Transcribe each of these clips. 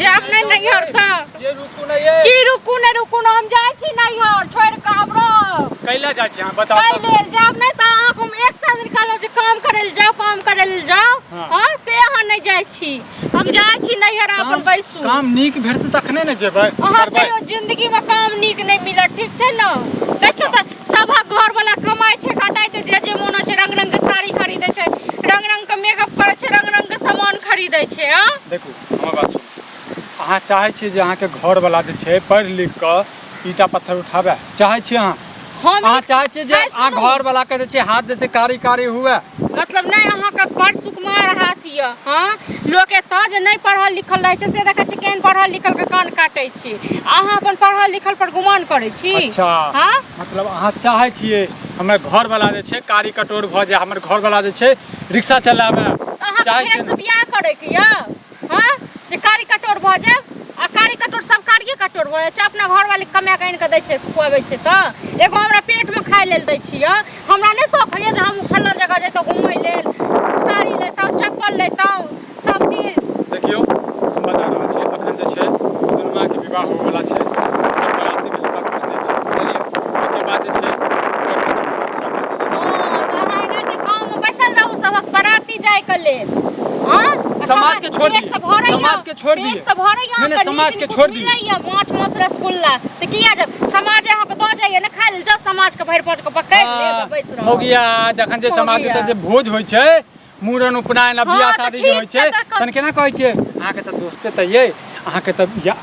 जाब नहीं नैहर त ये रुकू ना ये की रुकू न हम जाय छी नैहर छोड़ के हमरो कैला जाय छी हां बताओ कैले जाब नहीं त आंख हम एक साथ निकालो जे काम करे ले जाओ हां से हां नहीं जाय छी हम जाय छी नैहर अपन बैसू काम नीक भेटत तखने न जेबै करबै जिंदगी में काम नीक नहीं मिलत ठीक छै न देखियो त सब घर वाला कमाय छै खटाय छै जे मोन छै रंग के साड़ी खरीदै छै रंग के मेकअप करे छै रंग के सामान खरीदै छै हां देखू हमर बात सुन अहाँ चाहै छी जे अहाँ के घर वाला जे छै पढ़ लिख के ईटा पत्थर उठावे चाहै छी अहाँ चाहै छी जे अहाँ घर वाला के जे छै हाथ जे छै कारी हुए मतलब नहीं अहाँ के बड़ सुकुमार हाथ हिय हां लोग एता जे नहीं पढ़ल लिखल रहे छै से देखै छी केहन पढ़ल लिखल के कान काटै छी अहाँ अपन पढ़ल लिखल पर गुमान करै छी अच्छा हां मतलब अहाँ चाहै छियै हमर घर वाला जे छै कारी कटोर भ जाय हमर घर वाला जे छै रिक्शा चलावे चाहै छी बियाह करे के य हां जे कारी कटोर भ जाय आ कारी कटोर सब कारिये कटोर भ जाय छै अपना घर वाले कमा के आनि के दै छै खुआबै छै त एगो हमरा पेट में खाय लेल दै छियै हमरा नहीं शौक होइए जे हम फल्ला जगह जैतो घूमै लेल साड़ी लेतौ चप्पल लेतौ सब चीज देखियो हम बता रहल छी अखन जे छै दुनू के विवाह होय वाला छै बराती में लड़का पहुंचै छै बुझलियै ओके बाद जे छै बराती जाय के लेल समाज के छोड़ दिए समाज के छोड़ दिए नहीं समाज के छोड़ दिए माछ मांस रसगुल्ला त किया जब समाज अहाँ के द जाइए न खाय लेल जब समाज के भरि पहुंच के पकड़ ले बैस रहो मौगिया जखन जे समाज जे भोज होय छै मूड़न उपनयन बियाह शादी जे होय छै तन केना कहै छै अहाँ के त दोस्ते त ये अहाँ के त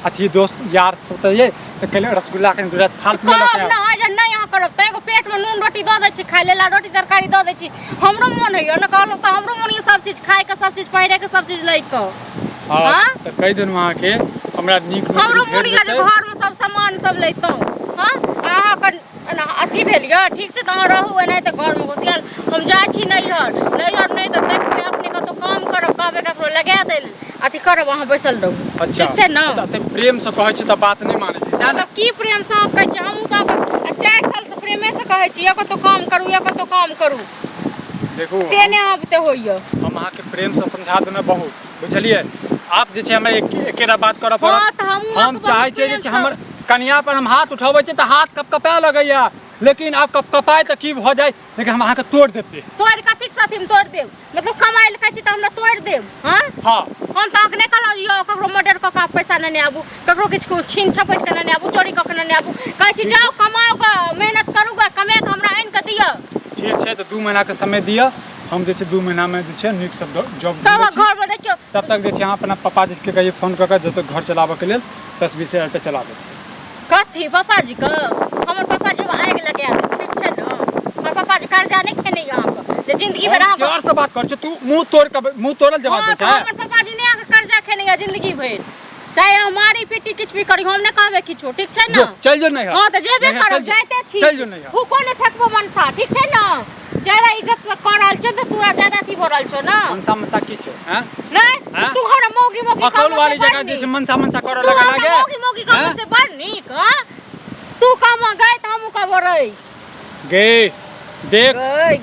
अथी दोस्त यार सब त ये त कले रसगुल्ला के गुजरात फालतू में लके नहीं अहाँ करब त एगो पेट में नून रोटी द दै छी खाय लेला रोटी तरकारी द दै छी हमरो मन होइए न कहलौ त हमरो मन ये सब चीज खाय के सब चीज पहिरे के सब चीज लै के हां त कहि देनु अहाँ के हमरा नीक हमरो मन ये जे घर में सब सामान सब लैतौ हां अहाँ के अथी भेल य ठीक छै त अहाँ रहू नहीं त घर में घुसियाल हम जाय छी नैहर नहीं त देखबे अपने का तो काम करब कहबे ककरो लगा दे अथी करब अहाँ बैसल रहू अच्छा ठीक छै न त प्रेम से कहै छी त बात नहीं मानै छी मतलब की प्रेम से कहै छी हमहू त 4 साल से प्रेमे से कहै छी या कतो काम करू देखो से ने आबते होइए हम अहाँ के प्रेम से समझा देना बहुत बुझलिए आप जे छै हमरा एकेटा बात करऽ पड़त हम चाहै छियै जे हमर कन्या पर हम हाथ उठाबै छै त हाथ कपकपा लगैया लेकिन आप कपकपाय त की भ जाय लेकिन हम अहाँ के तोड़ देते तोड़ कथि के साथ हम तोड़ देब मतलब कमाई ले कहै छी त हमरा तोड़ देब हां हम त अखने कहलौ यो ककरो मर्डर क के पैसा नहीं आबू ककरो किछ को छीन छपट के नहीं आबू चोरी क के नहीं आबू कहै छी जाओ कमाओगा मेहनत करूगा कमा के हमरा आइन के दिया ठीक छै त 2 महीना के समय दिया हम जे छै 2 महीना में जे छै नीक सब जॉब सब घर में देखियो तब तक जे छै अहाँ अपना पापा जी के कहिए फोन क के जब तक घर चलाबे के लेल 10-20 हज़ार रुपया चला देते कथी पापा जी का हमर पापा जी आग लगा दे ठीक छै न हमर पापा जी कर्जा नहीं खेने यहाँ पर जे जिंदगी भर अहाँ जोर से बात कर छ तू मुंह तोड़ल जवाब दे छै हमर पापा जी ने आके कर्जा खेने या जिंदगी भर चाहे हमारी पिटी किछ भी करी हम ने कहबे किछो ठीक छै न चल जो नहीं हां त जेबे करब जाते छी चल जो नहीं फूको ने फेकबो मनसा ठीक छै न ज्यादा इज्जत कर रहल छ त तोरा ज्यादा थी भ रहल छ न मनसा की छै हैं नहीं तू हमरा मौगी अकल वाली जगह जे छै मनसा कर लागे मौगी काम से बड़ नीक हां तू काम गई त हमहु कहबो रही गे देख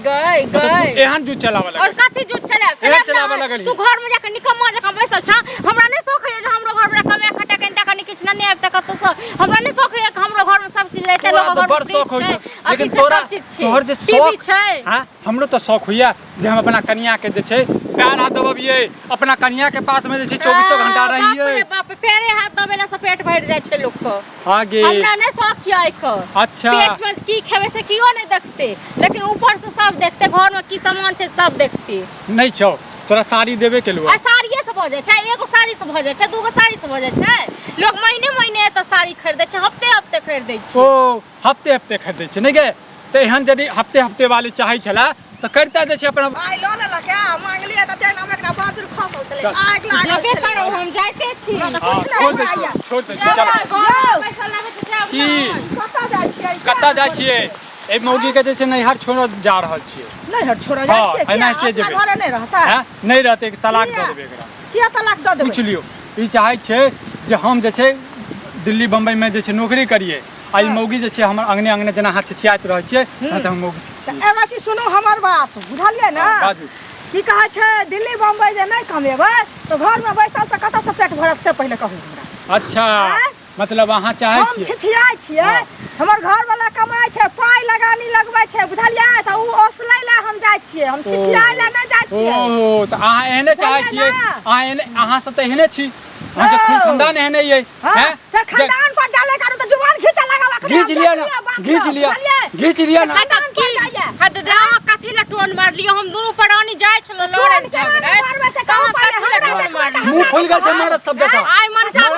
गई एहन जूझ चलावे लगे और कथि जूझ चलावे लगल तू घर में जाके निकम्मा जका बैसल छ हमरा नहीं शौक है जे हमरो घर में कमे खटे के तक किछ नहीं आब तक तो हमरा नहीं शौक है कि हमरो घर में सब चीज रहते लोग घर बड़ शौक होय लेकिन तोहर जे शौक छै हां हमरो तो शौक होइया जे हम अपना कन्या के जे छै प्यार हाथ दबबिए अपना कन्या के पास में जे छै 24 घंटा रहिए बाप पेरे हाथ दबेला से पेट भर जाय छै लोग को हां गे हमरा नहीं शौक है आइको अच्छा पेट में की खेबे से कियो नहीं देखते लेकिन ऊपर से सब देखते घर में की सामान छै सब देखते नहीं छौ तोरा साड़ी देबे के लिए साड़िए से भ जाय छै एगो साड़ी से भ जाय छै दूगो साड़ी से भ जाय छै लोग महीने त साड़ी खरीदै छै हफ्ते खरीदै छै ओ हफ्ते खरीदै छै नहीं गे त एहन यदि हफ्ते वाली चाहै छला त करता दे छै अपना आइ ल ले लके मांगलिए त तेन हम एकरा बाजुर खसल छले आग लागबे करो हम जाइते छी छोड़ दे चल पैसा लाबे छै की कत्ता जाइ छियै ए मौगी के जे छै नैहर छोड़ जा रहल छियै नैहर छोड़ जाइ छियै हां एना के जेबे घरे नहीं रहता हां नहीं रहते तलाक द देबे एकरा किया तलाक द देबे पूछ लियो ई चाहै छै जे हम जे छै दिल्ली बम्बई में जे छै नौकरी करिए आई मौगी जे छै हमर अंगने जना हाथ छियात रहै छियै त हम मौगी एना चीज सुनो हमर बात बुझलिए ना की कहै छै दिल्ली बम्बई जे नहीं कमेबै तो घर में बैसल से कतऽ से पेट भरत से पहले कहू हमरा। अच्छा मतलब अहाँ चाहै हम छियै छिछियाइ छियै हमर घर वाला कमाइ छै पाइ लगानी लगबै छै बुझलियै त उ ओसलै ला हम जाइ छियै हम छिछियाइ ला नहीं जाइ छियै। ओ त अहाँ एहने चाहै छियै अहाँ सब त एहने छी अहाँ के खून खानदान एहने ये हैं फिर खानदान पर डाले करू त जुबान खींचा लगावा घींच लिया ना हद दे कथी ला टोन मार लियो हम दोनों परानी जाय छलो लड़े झगड़े मुंह खुल गेल छै मरद सब देखा आइ मन साहब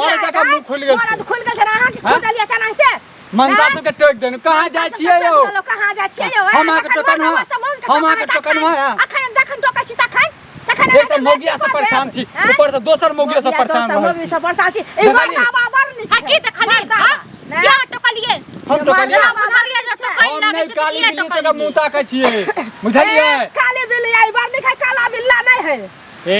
मरद देखा मुंह खुल गेल छै खुल गेल छै अहाँ के खोजलिए केना के मनसा सब के टोक देन कहां जाय छियै यौ कहां जाय छियै यौ हम आके टोकन है अखन देखन टोकै छी तखन एक त मोगिया से परेशान छी ऊपर से दोसर मोगिया से परेशान मोगी से परेशान छी ई बाबा बड़ नीक की त खली क्या टोकलिए हम टोकलिए बुझलिए जे टोकई हम लागे नहीं छै काली बिल्ली से का मुंह ताकै छियै बुझलिए काली बिल्ली आई बार नहीं काला बिल्ला नहीं है ए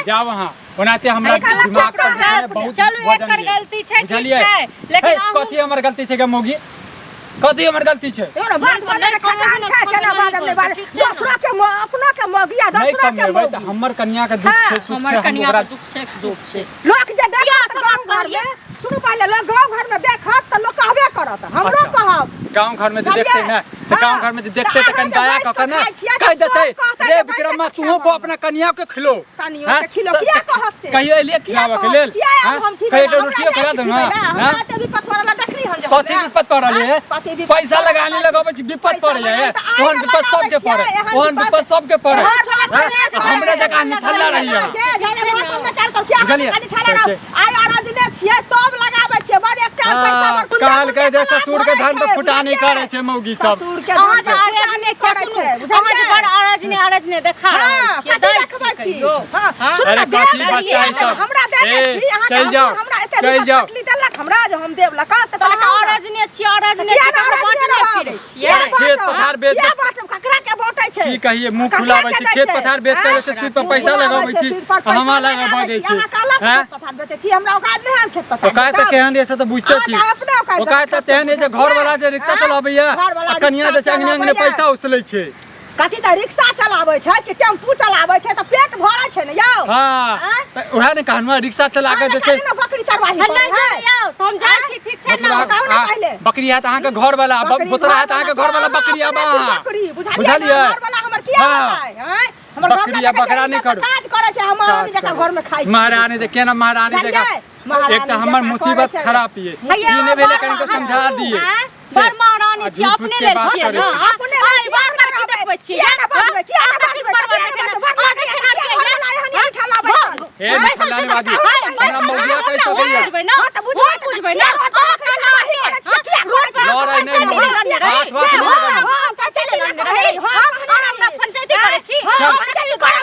जाओ वहां ओनाते हमरा दिमाग पर है बहुत चलू एकर गलती छै ठीक छै लेकिन कथि हमर गलती छै गे मोगी कथि हमर गलती छै एनो बात बोले खजान छै केना बात हमने बात दूसरा के अपना के मोगिया दूसरा के मोगी त हमर कन्या के दुख छै सुख छै हम ओकरा दुख छै लोग जे देखत गांव घर में सुनु पहले लोग गांव घर में देखत त लोग कहबे करत हमरो कहब गांव घर में जे देखते ना तो गांव घर में जे देखते त कन दया क के ना कह देते रे विक्रमा तू को अपना कन्या के खिलो कनियो के खिलो किया कहत से कहियो एलिए खिलावे के लेल कहियो रोटी खिला दे ना हां ते विपत वाला देखली हम कथि विपत पड़ रही है पैसा लगाने लगाबे छी विपत पड़ जाए ओहन विपत सबके पड़े ओहन विपत सबके पड़े हमरे जगह निठल्ला रही है आय आराजने छियै तब लगाबै छियै बड़ एकटा पैसा पर काल कह दे ससुर के धन पे फुटा नहीं करे छै मौगी सब ससुर के धन पे आराजने करे छै अहाँ जे बड़ आराजने देखा कथि देखबै छी अरे कथि बच्चा है सब हमरा देने छी अहाँ चल जाओ हमरा एते पटली देलक हमरा जे हम देब लका से पहले आराजने छी आराजने बाटने फिरै छियै खेत पथार बेच के बाटम ककरा के बाटै छै की कहिए मुंह खुलाबै छी खेत पथार बेच के से सूद पर पैसा लगाबै छी हमरा लगाबै दै छी हैं पथार बेचै छी हमरा औकात नहीं है खेत पथार औकात त केहन ऐसे त बुझते छी औकात त तेहन है जे घर वाला जे रिक्शा चलाबैया कनिया जे अंगने अंगने पैसा उसलै छै कथि त रिक्शा चलाबै छै कि टेम्पू चलाबै छै त पेट भरै छै ने यौ हां त ओहा ने कहनवा रिक्शा चला के जे छै बकरी चरवाही नहीं यौ तो हम जाइ छी ठीक छै ना कहू ना पहले बकरी है त अहाँ के घर वाला बोतरा है त अहाँ के घर वाला बकरी आबा बुझलिए घर वाला हमर किया है हैं हमर बकरी या बकरा नहीं करू काज करे छै हम महारानी जका घर में खाइ छी महारानी दे केना महारानी जका एक त हमर मुसीबत खराब ये ई ने भेले कनिको समझा दिए बड़ महारानी छी अपने ले छियै ना अपने आई बार बार की देखबै छी किया बजबै किया ए फलानी बाजी हमरा मौजिया कैसे गइया ना त बुझबै ना लड़ाई नहीं मौजी हाथ हाथ नहीं लगानी हमरा पंचायती करे छी पंचायती करे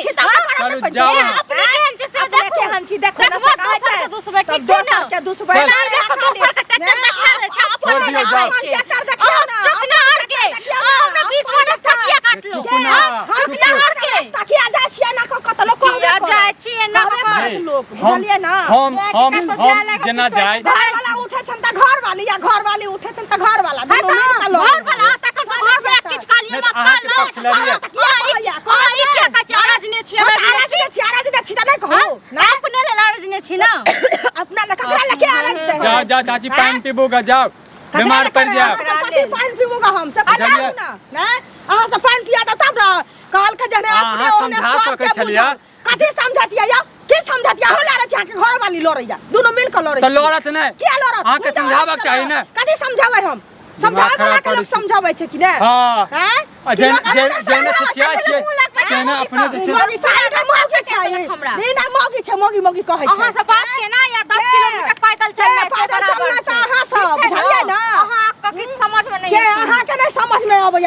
छी चलो जाओ अपने केहन छै से देखो हंसी देखो ना दोसर के दुसबे ठीक छै ना के दुसबे दोसर के ट्रैक्टर देखा दे छै अपन ट्रैक्टर देखियो ना अपना हट के हमरा 20 मिनट तकिया काट लो अपना हट के तकिया जाय छियै ना कत लोग किया जाय छियै ना लोग बुझलिए ना हम जेना जाय घर वाला उठे छन त घर वाली या घर वाली उठे छन त घर वाला दोनों मिल के घर वाला तक घर वाला किछ कालिए मत काल ई क्या कछ आराजने छी आराजने छी त नहीं कहू ना अपने ले आराजने छी ना अपना ले ककरा लेके आराज दे जाओ जाओ चाची पानी पीबोगा जाओ बीमार पड़ जाओ पानी पीबोगा हम सब ना अहाँ सब पानी पिया तब ना काल के जने अपने ओने समझा सके छलिया कथि समझतिया या की समझतिया हो लारे छ के घर वाली लड़ैया दोनों मिल के लड़ै त लड़त नै किया लड़त अहाँ के समझावक चाहि ना कथि समझाबै हम समझाबै वाला के लोग समझाबै छै कि नै हां हैं जेना छिया छियै जेना अपने जे छै मौगी साइड में मौगी छै हमरा नहीं ना मौगी छै मौगी कहै छै अहाँ सब बात के ना या 10 किलोमीटर पैदल चलना छै पैदल चलना छै अहाँ सब बुझलिए ना अहाँ के किछ समझ में नहीं अहाँ के नहीं समझ में आबै